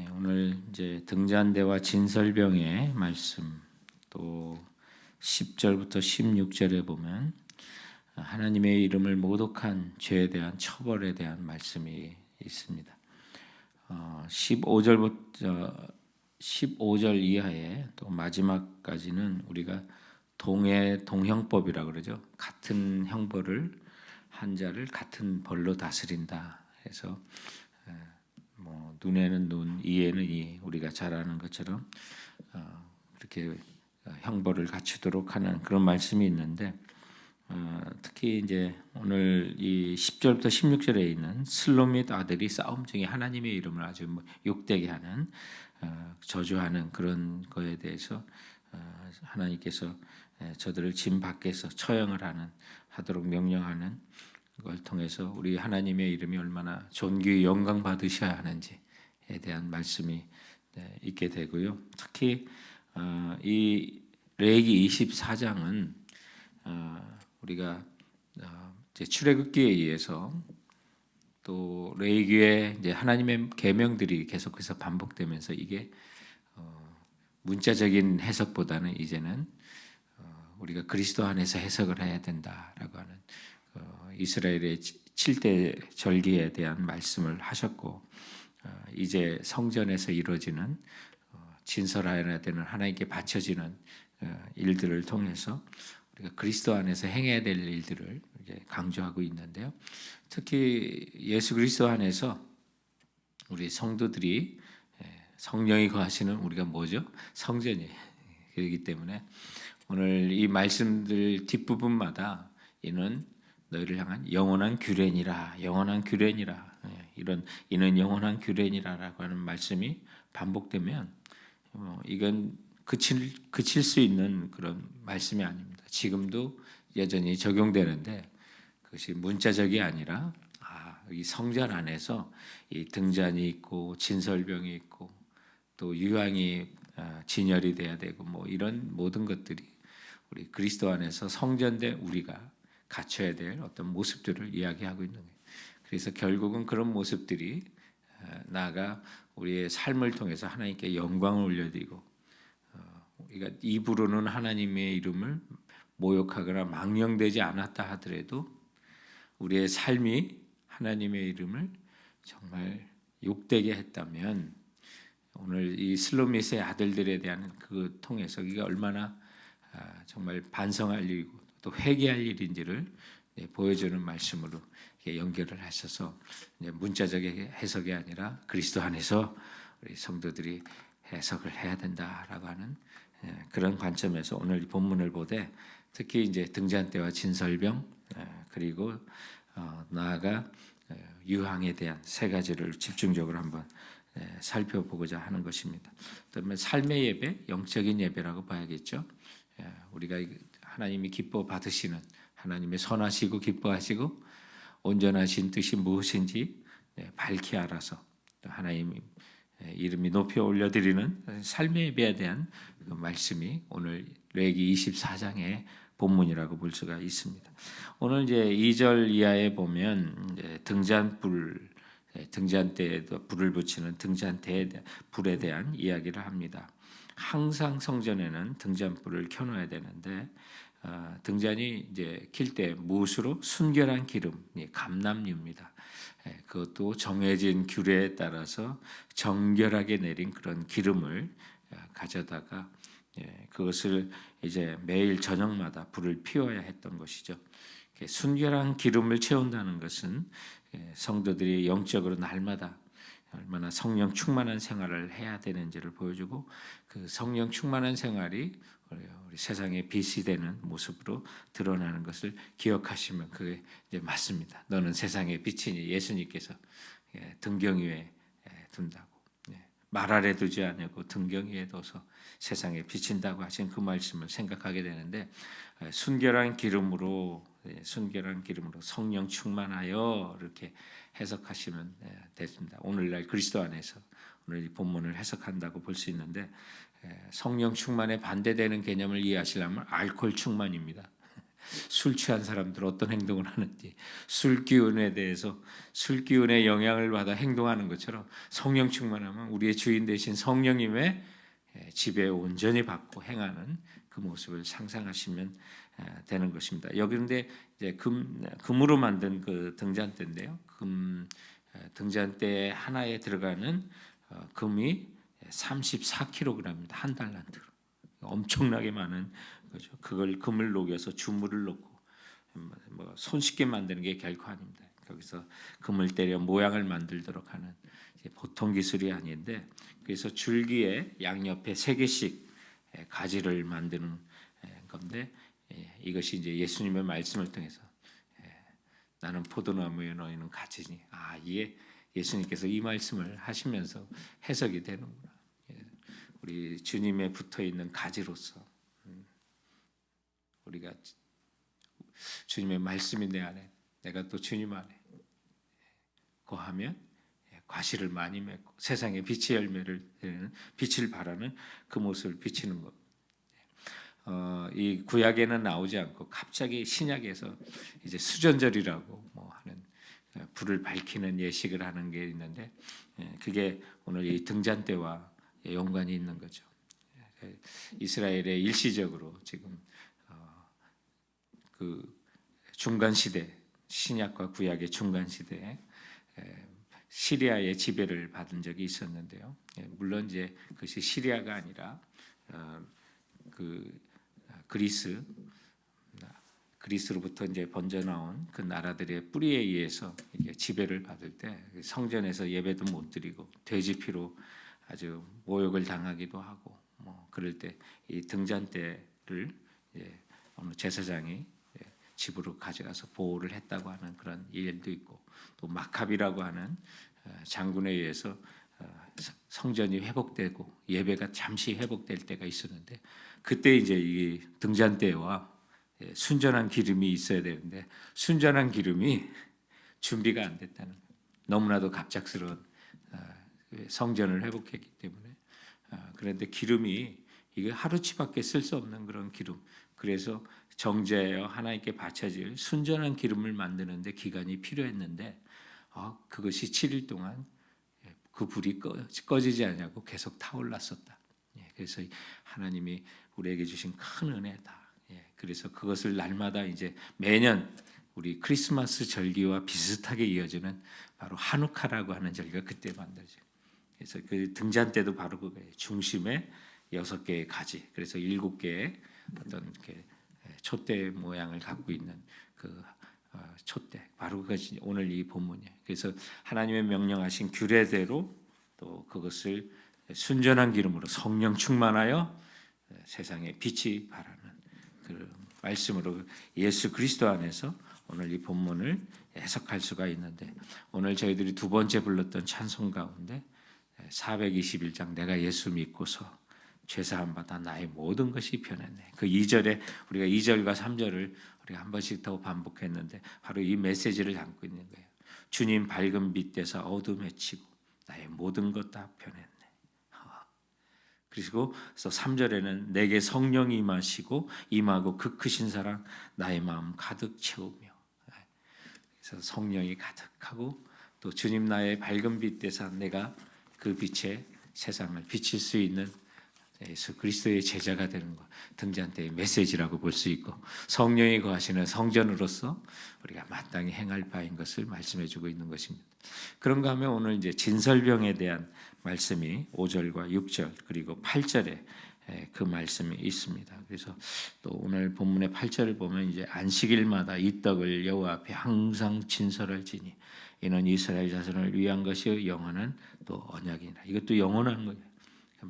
오늘 이제 등잔대와 진설병의 말씀 또 10절부터 16절에 보면 하나님의 이름을 모독한 죄에 대한 처벌에 대한 말씀이 있습니다. 15절부터 15절 이하에 또 마지막까지는 우리가 동형법이라고 그러죠. 같은 형벌을 한 자를 같은 벌로 다스린다. 해서 뭐 눈에는 눈, 이에는 이, 우리가 잘 아는 것처럼 그렇게 형벌을 갖추도록 하는 그런 말씀이 있는데 특히 이제 오늘 이 10절부터 16절에 있는 슬로밋 아들이 싸움 중에 하나님의 이름을 아주 욕되게 하는 저주하는 그런 거에 대해서 하나님께서 저들을 진 밖에서 처형을 하도록 명령하는 걸 통해서 우리 하나님의 이름이 얼마나 존귀 영광 받으셔야 하는지에 대한 말씀이 있게 되고요. 특히 이 레위기 24장은 우리가 이제 출애굽기에 의해서 또 레위기에 이제 하나님의 계명들이 계속해서 반복되면서 이게 문자적인 해석보다는 이제는 우리가 그리스도 안에서 해석을 해야 된다라고 하는 이스라엘의 7대 절기에 대한 말씀을 하셨고 이제 성전에서 이루어지는 진설하여야 되는 하나님께 바쳐지는 일들을 통해서 우리가 그리스도 안에서 행해야 될 일들을 이제 강조하고 있는데요. 특히 예수 그리스도 안에서 우리 성도들이 성령이 거하시는 우리가 뭐죠? 성전이 그렇기 때문에 오늘 이 말씀들 뒷부분마다 이는 너희를 향한 영원한 규례니라, 영원한 규례니라, 이는 영원한 규례니라라고 하는 말씀이 반복되면 이건 그칠 수 있는 그런 말씀이 아닙니다. 지금도 여전히 적용되는데 그것이 문자적이 아니라 이 성전 안에서 이 등잔이 있고 진설병이 있고 또 유황이 진열이 돼야 되고 뭐 이런 모든 것들이 우리 그리스도 안에서 성전된 우리가 갖춰야 될 어떤 모습들을 이야기하고 있는 거예요. 그래서 결국은 그런 모습들이 나아가 우리의 삶을 통해서 하나님께 영광을 올려드리고 우리가 입으로는 하나님의 이름을 모욕하거나 망령되지 않았다 하더라도 우리의 삶이 하나님의 이름을 정말 욕되게 했다면 오늘 이 슬로밋의 아들들에 대한 그 통해서 이게 얼마나 정말 반성할 일이고 또 회개할 일인지를 보여주는 말씀으로 연결을 하셔서 문자적인 해석이 아니라 그리스도 안에서 우리 성도들이 해석을 해야 된다라고 하는 그런 관점에서 오늘 본문을 보되 특히 이제 등잔대와 진설병 그리고 나아가 유황에 대한 세 가지를 집중적으로 한번 살펴보고자 하는 것입니다. 그러면 삶의 예배, 영적인 예배라고 봐야겠죠. 우리가 하나님이 기뻐 받으시는 하나님의 선하시고 기뻐하시고 온전하신 뜻이 무엇인지 밝히 알아서 하나님 이름이 높여 올려드리는 삶의 예배에 대한 그 말씀이 오늘 레위기 24장의 본문이라고 볼 수가 있습니다. 오늘 이제 2절 이하에 보면 등잔대에 불을 붙이는 등잔대에 불에 대한 이야기를 합니다. 항상 성전에는 등잔불을 켜놓아야 되는데 등잔이 이제 킬 때 무엇으로 순결한 기름, 감람유입니다. 그것도 정해진 규례에 따라서 정결하게 내린 그런 기름을 가져다가 그것을 이제 매일 저녁마다 불을 피워야 했던 것이죠. 순결한 기름을 채운다는 것은 성도들이 영적으로 날마다 얼마나 성령 충만한 생활을 해야 되는지를 보여주고 그 성령 충만한 생활이 우리 세상에 빛이 되는 모습으로 드러나는 것을 기억하시면 그게 이제 맞습니다. 너는 세상의 빛이니 예수님께서 등경 위에 둔다고 말 아래 두지 않고 등경 위에 둬서 세상에 비친다고 하신 그 말씀을 생각하게 되는데 순결한 기름으로 성령 충만하여 이렇게 해석하시면 됐습니다. 오늘날 그리스도 안에서 오늘 이 본문을 해석한다고 볼 수 있는데 성령 충만에 반대되는 개념을 이해하시려면 알코올 충만입니다. 술 취한 사람들 어떤 행동을 하는지, 술 기운에 대해서 술 기운의 영향을 받아 행동하는 것처럼 성령 충만하면 우리의 주인 되신 성령님의 지배 온전히 받고 행하는 그 모습을 상상하시면 되는 것입니다. 여기 근데 이제 금으로 만든 그 등잔대인데요. 등잔대 하나에 들어가는 금이 34kg입니다. 한 달란트. 엄청나게 많은 거죠. 그걸 금을 녹여서 주물을 넣고 손쉽게 만드는 게 결코 아닙니다. 거기서 금을 때려 모양을 만들도록 하는 보통 기술이 아닌데, 그래서 줄기에 양옆에 3개씩 가지를 만드는 건데, 이것이 이제 예수님의 말씀을 통해서 나는 포도나무에 너희는 가지니, 이게 예수님께서 이 말씀을 하시면서 해석이 되는구나. 우리 주님에 붙어 있는 가지로서 우리가 주님의 말씀이 내 안에, 내가 또 주님 안에 거하면 과실을 많이 맺고 세상에 빛의 열매를 내는, 빛을 발하는 그 모습을 비치는 것. 이 구약에는 나오지 않고 갑자기 신약에서 이제 수전절이라고 하는 불을 밝히는 예식을 하는 게 있는데, 그게 오늘 이 등잔대와 연관이 있는 거죠. 이스라엘의 일시적으로 지금 그 중간 시대, 신약과 구약의 중간 시대에 시리아의 지배를 받은 적이 있었는데요. 물론 이제 그것이 시리아가 아니라 그 그리스로부터 이제 번져 나온 그 나라들의 뿌리에 의해서 이게 지배를 받을 때 성전에서 예배도 못 드리고 돼지 피로 아주 모욕을 당하기도 하고, 그럴 때 이 등잔대를 어느 제사장이 집으로 가져가서 보호를 했다고 하는 그런 일도 있고, 또 마캅이라고 하는 장군에 의해서 성전이 회복되고 예배가 잠시 회복될 때가 있었는데, 그때 이제 이 등잔대와 순전한 기름이 있어야 되는데 순전한 기름이 준비가 안 됐다는 거예요. 너무나도 갑작스러운 성전을 회복했기 때문에. 그런데 기름이 이게 하루치밖에 쓸 수 없는 그런 기름. 그래서 정제하여 하나님께 바쳐질 순전한 기름을 만드는데 기간이 필요했는데, 그것이 7일 동안 그 불이 꺼지지 않냐고 계속 타올랐었다. 그래서 하나님이 우리에게 주신 큰 은혜다. 그래서 그것을 날마다 이제 매년 우리 크리스마스 절기와 비슷하게 이어지는 바로 하누카라고 하는 절기가 그때 만들어져요. 그래서 그 등잔대도 바로 그거예요. 중심에 6개의 가지, 그래서 7개의 어떤 이렇게 촛대 모양을 갖고 있는 그 촛대, 바로 그것이 오늘 이 본문이에요. 그래서 하나님의 명령하신 규례대로 또 그것을 순전한 기름으로 성령 충만하여 세상에 빛이 발하는 그 말씀으로 예수 그리스도 안에서 오늘 이 본문을 해석할 수가 있는데, 오늘 저희들이 두 번째 불렀던 찬송 가운데 421장 내가 예수 믿고서 죄사함 받아 나의 모든 것이 변했네. 그 2절에 우리가 2절과 3절을 우리가 한 번씩 더 반복했는데 바로 이 메시지를 담고 있는 거예요. 주님 밝은 빛 대사 어둠에 치고 나의 모든 것 다 변했네. 그리고 3절에는 내게 성령이 임하고 그 크신 사랑 나의 마음 가득 채우며, 그래서 성령이 가득하고 또 주님 나의 밝은 빛 대사 내가 그 빛에 세상을 비칠 수 있는 예수 그리스도의 제자가 되는 것, 등잔대의 메시지라고 볼 수 있고, 성령이 거하시는 성전으로서 우리가 마땅히 행할 바인 것을 말씀해주고 있는 것입니다. 그런가 하면 오늘 이제 진설병에 대한 말씀이 5절과 6절 그리고 8절에 그 말씀이 있습니다. 그래서 또 오늘 본문의 8절을 보면 이제 안식일마다 이 떡을 여호와 앞에 항상 진설할지니 이는 이스라엘 자손을 위한 것이 영원한 또 언약이니라. 이것도 영원한 거예요.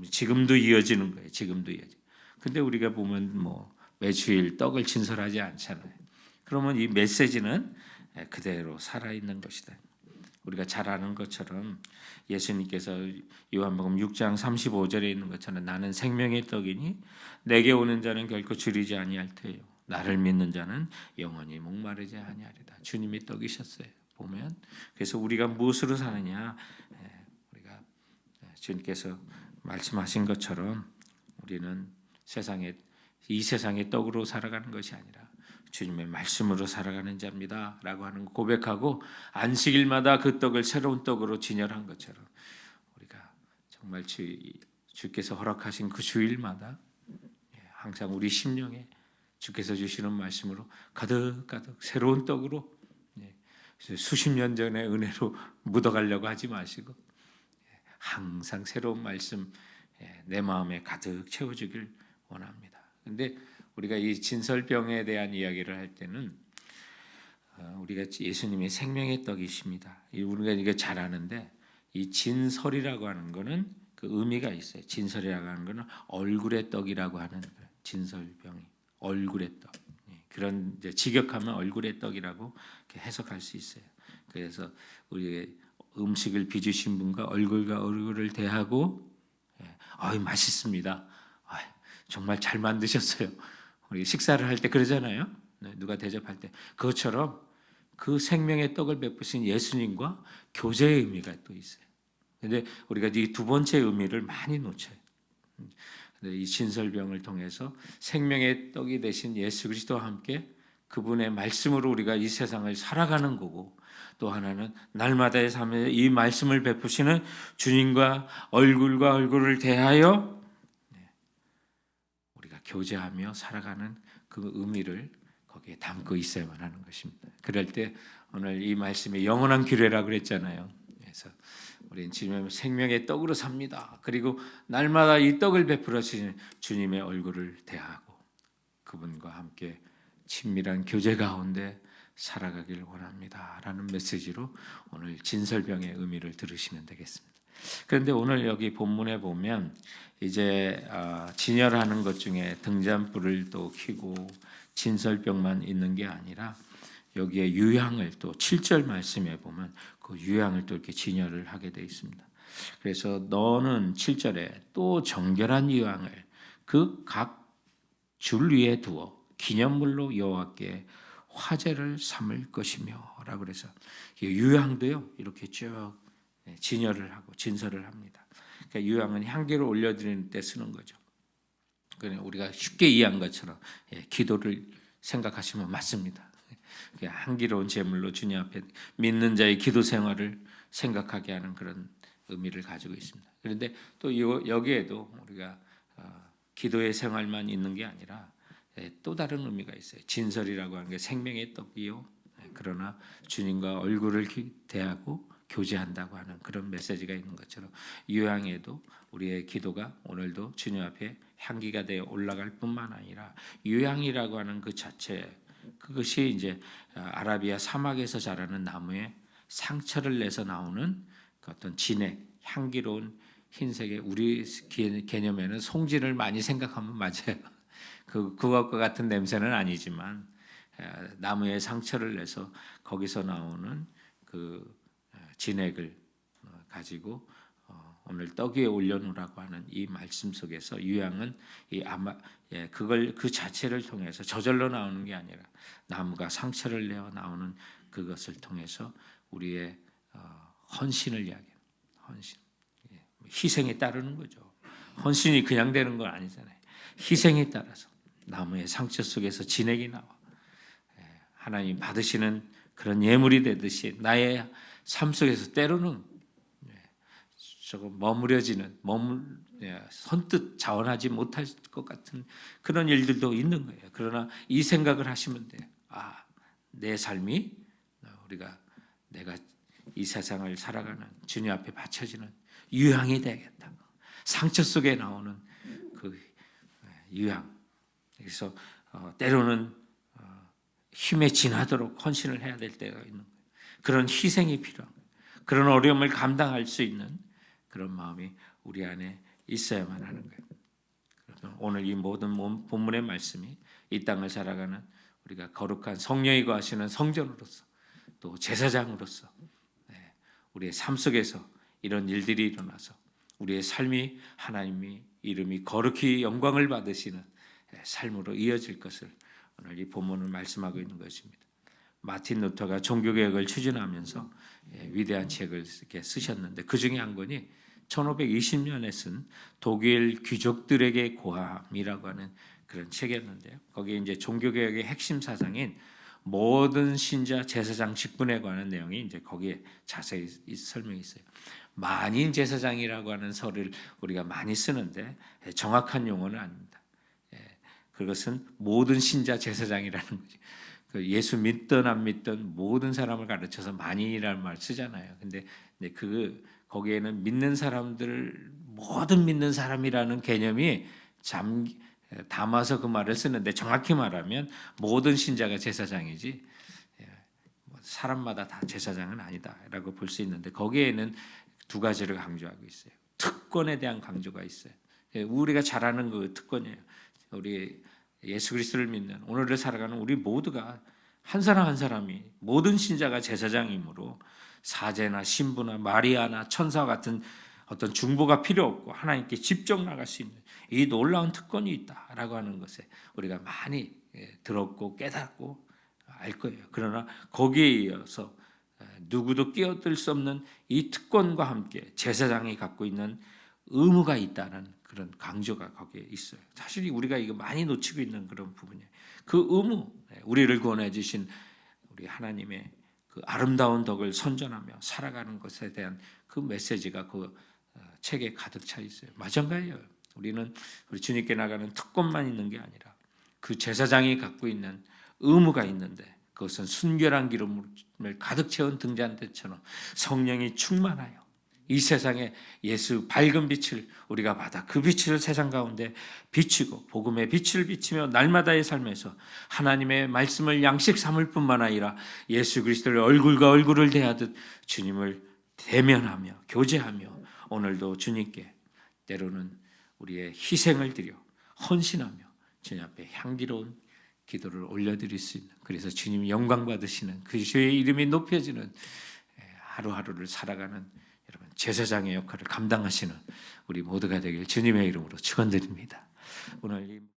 지금도 이어지는 거예요. 지금도 이어져. 근데 우리가 보면 매주일 떡을 진설하지 않잖아요. 그러면 이 메시지는 그대로 살아 있는 것이다. 우리가 잘 아는 것처럼 예수님께서 요한복음 6장 35절에 있는 것처럼 나는 생명의 떡이니 내게 오는 자는 결코 줄이지 아니할 테요. 나를 믿는 자는 영원히 목마르지 아니하리다. 주님이 떡이셨어요. 보면 그래서 우리가 무엇으로 사느냐, 우리가 주님께서 말씀하신 것처럼 우리는 이 세상의 떡으로 살아가는 것이 아니라 주님의 말씀으로 살아가는 자입니다라고 하는 거 고백하고 안식일마다 그 떡을 새로운 떡으로 진열한 것처럼 우리가 정말 주께서 허락하신 그 주일마다 항상 우리 심령에 주께서 주시는 말씀으로 가득가득 새로운 떡으로 수십 년 전의 은혜로 묻어가려고 하지 마시고 항상 새로운 말씀 내 마음에 가득 채워주길 원합니다. 그런데 우리가 이 진설병에 대한 이야기를 할 때는 우리가 예수님이 생명의 떡이십니다. 우리가 이거 잘 아는데 이 진설이라고 하는 거는 그 의미가 있어요. 진설이라고 하는 거는 얼굴의 떡이라고 하는 거예요. 진설병이 얼굴의 떡. 그런 이제 직역하면 얼굴의 떡이라고 해석할 수 있어요. 그래서 우리 음식을 빚으신 분과 얼굴과 얼굴을 대하고 맛있습니다. 정말 잘 만드셨어요. 우리 식사를 할 때 그러잖아요. 누가 대접할 때 그것처럼 그 생명의 떡을 베푸신 예수님과 교제의 의미가 또 있어요. 근데 우리가 이 두 번째 의미를 많이 놓쳐요. 이 진설병을 통해서 생명의 떡이 되신 예수 그리스도와 함께 그분의 말씀으로 우리가 이 세상을 살아가는 거고, 또 하나는 날마다의 삶에 이 말씀을 베푸시는 주님과 얼굴과 얼굴을 대하여 우리가 교제하며 살아가는 그 의미를 거기에 담고 있어야만 하는 것입니다. 그럴 때 오늘 이 말씀이 영원한 규례라고 그랬잖아요. 그래서 우리는 주님의 생명의 떡으로 삽니다. 그리고 날마다 이 떡을 베풀어 주시는 주님의 얼굴을 대하고 그분과 함께 친밀한 교제 가운데 살아가길 원합니다. 라는 메시지로 오늘 진설병의 의미를 들으시면 되겠습니다. 그런데 오늘 여기 본문에 보면 이제 진열하는 것 중에 등잔불을 또 켜고 진설병만 있는 게 아니라 여기에 유향을 또 7절 말씀에 보면 그 유향을 또 이렇게 진열을 하게 되어 있습니다. 그래서 너는 7절에 또 정결한 유향을 그 각 줄 위에 두어 기념물로 여호와께 화제를 삼을 것이며라고 그래서 유향도요 이렇게 쭉 진열을 하고 진설을 합니다. 그러니까 유향은 향기를 올려드리는 때 쓰는 거죠. 그냥 우리가 쉽게 이해한 것처럼 기도를 생각하시면 맞습니다. 향기로운 제물로 주님 앞에 믿는 자의 기도 생활을 생각하게 하는 그런 의미를 가지고 있습니다. 그런데 또 여기에도 우리가 기도의 생활만 있는 게 아니라 또 다른 의미가 있어요. 진설이라고 하는 게 생명의 떡이요. 그러나 주님과 얼굴을 대하고 교제한다고 하는 그런 메시지가 있는 것처럼 유향에도 우리의 기도가 오늘도 주님 앞에 향기가 되어 올라갈 뿐만 아니라 유향이라고 하는 그 자체 그것이 이제 아라비아 사막에서 자라는 나무에 상처를 내서 나오는 그 어떤 진액 향기로운 흰색의 우리 개념에는 송진을 많이 생각하면 맞아요. 그것과 같은 냄새는 아니지만 나무에 상처를 내서 거기서 나오는 그 진액을 가지고 오늘 떡 위에 올려놓으라고 하는 이 말씀 속에서 유향은 그걸 그 자체를 통해서 저절로 나오는 게 아니라 나무가 상처를 내어 나오는 그것을 통해서 우리의 헌신을 이야기해요. 헌신, 희생이 따르는 거죠. 헌신이 그냥 되는 건 아니잖아요. 희생이 따라서 나무의 상처 속에서 진액이 나와 하나님 받으시는 그런 예물이 되듯이 나의 삶 속에서 때로는 조금 머무려지는 선뜻 자원하지 못할 것 같은 그런 일들도 있는 거예요. 그러나 이 생각을 하시면 돼요. 내 삶이 내가 이 세상을 살아가는 주님 앞에 바쳐지는 유향이 되겠다. 상처 속에 나오는 그 유향. 그래서 때로는 힘에 지나도록 헌신을 해야 될 때가 있는 거예요. 그런 희생이 필요한 거예요. 그런 어려움을 감당할 수 있는 그런 마음이 우리 안에 있어야만 하는 거예요. 오늘 이 모든 본문의 말씀이 이 땅을 살아가는 우리가 거룩한 성령이 거하시는 성전으로서 또 제사장으로서 우리의 삶 속에서 이런 일들이 일어나서 우리의 삶이 하나님이 이름이 거룩히 영광을 받으시는 삶으로 이어질 것을 오늘 이 본문은 말씀하고 있는 것입니다. 마틴 루터가 종교개혁을 추진하면서 위대한 책을 이렇게 쓰셨는데 그 중에 한 권이 1520년에 쓴 독일 귀족들에게 고함이라고 하는 그런 책이었는데요. 거기에 이제 종교개혁의 핵심 사상인 모든 신자 제사장 직분에 관한 내용이 이제 거기에 자세히 설명이 있어요. 만인 제사장이라고 하는 설을 우리가 많이 쓰는데 정확한 용어는 아닙니다. 그것은 모든 신자 제사장이라는 거죠. 예수 믿든 안 믿든 모든 사람을 가르쳐서 만인이라는 말 쓰잖아요. 근데 거기에는 믿는 사람들 모든 믿는 사람이라는 개념이 담아서 그 말을 쓰는데 정확히 말하면 모든 신자가 제사장이지 사람마다 다 제사장은 아니다라고 볼 수 있는데 거기에는 두 가지를 강조하고 있어요. 특권에 대한 강조가 있어요. 우리가 잘 아는 그 특권이에요. 우리 예수 그리스도를 믿는 오늘을 살아가는 우리 모두가 한 사람 한 사람이 모든 신자가 제사장이므로 사제나 신부나 마리아나 천사와 같은 어떤 중보가 필요 없고 하나님께 직접 나갈 수 있는 이 놀라운 특권이 있다라고 하는 것에 우리가 많이 들었고 깨닫고 알 거예요. 그러나 거기에 이어서 누구도 끼어들 수 없는 이 특권과 함께 제사장이 갖고 있는 의무가 있다는 그런 강조가 거기에 있어요. 사실 우리가 이거 많이 놓치고 있는 그런 부분이에요. 그 의무, 우리를 구원해 주신 우리 하나님의 그 아름다운 덕을 선전하며 살아가는 것에 대한 그 메시지가 그 책에 가득 차 있어요. 마찬가지예요. 우리는 우리 주님께 나가는 특권만 있는 게 아니라 그 제사장이 갖고 있는 의무가 있는데 그것은 순결한 기름을 가득 채운 등잔대처럼 성령이 충만하여 이 세상에 예수 밝은 빛을 우리가 받아 그 빛을 세상 가운데 비추고 복음의 빛을 비치며 날마다의 삶에서 하나님의 말씀을 양식 삼을 뿐만 아니라 예수 그리스도를 얼굴과 얼굴을 대하듯 주님을 대면하며 교제하며 오늘도 주님께 때로는 우리의 희생을 드려 헌신하며 주님 앞에 향기로운 기도를 올려드릴 수 있는 그래서 주님 영광 받으시는 그 주의 이름이 높여지는 하루하루를 살아가는 여러분 제사장의 역할을 감당하시는 우리 모두가 되길 주님의 이름으로 축원드립니다. 오늘